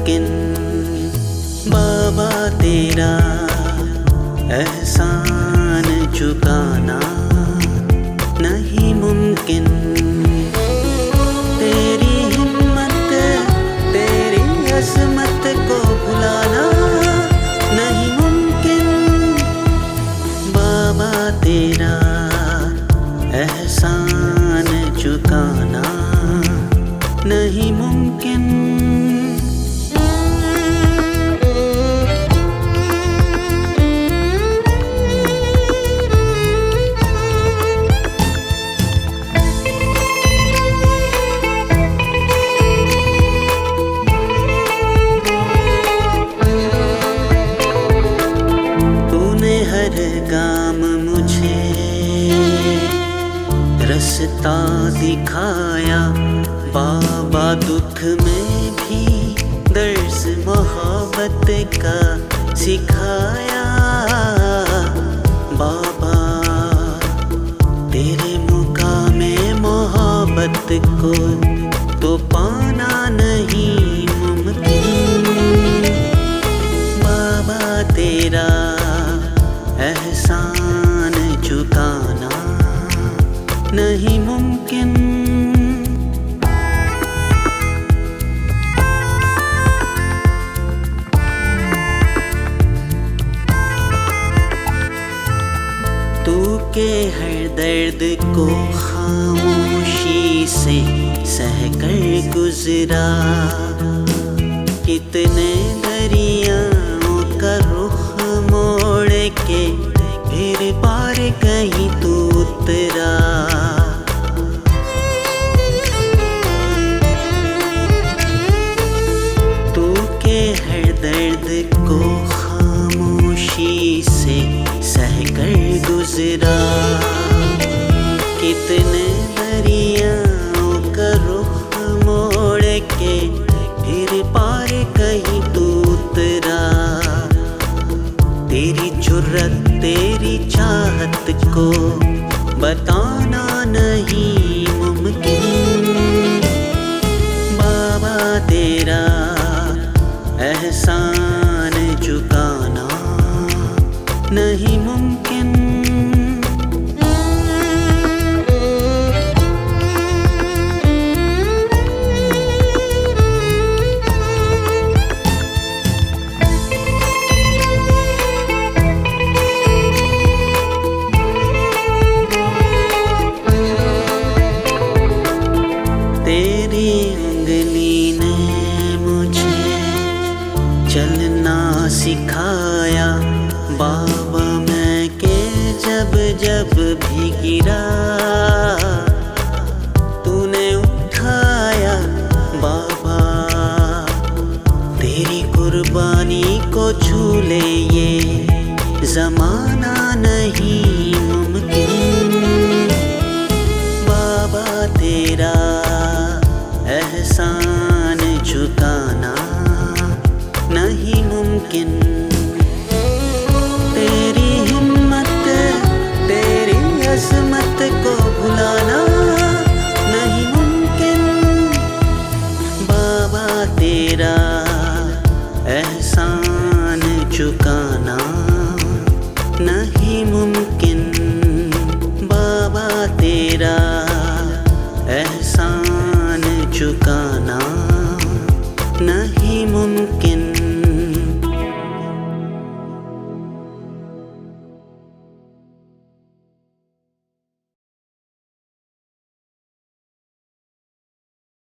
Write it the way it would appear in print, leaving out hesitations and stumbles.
मुमकिन बाबा तेरा एहसान चुकाना नहीं मुमकिन। तेरी हिम्मत तेरी अज़मत को भुलाना नहीं मुमकिन बाबा तेरा एहसान चुकाना नहीं मुमकिन। तूने हर गाम मुझे रास्ता दिखाया बाबा, दुख में भी दर्स मोहब्बत का सिखाया बाबा। तेरे मुकामे मोहब्बत को तो पाना नहीं मुमकिन बाबा तेरा एहसान चुकाना नहीं मुमकिन। तू के हर दर्द को खामोशी से सहकर गुजरा, कितने दरियाओं का रुख मोड़ के फिर पार कहीं तू उतरा। तू के हर दर्द को खामोशी से सहकर गुजरा, कितने दरियाओं का रुख मोड़ के फिर पार कहीं तू उतरा। तेरी जुर्रत तेरी चाहत को बताना नहीं मुमकिन बाबा तेरा एहसान चुकाना नहीं मुमकिन। तेरी उंगली ने मुझे चलना सिखाया बाबा, मैं के जब जब भी गिरा तूने उठाया बाबा। तेरी कुर्बानी को छू ले ये ज़माना नहीं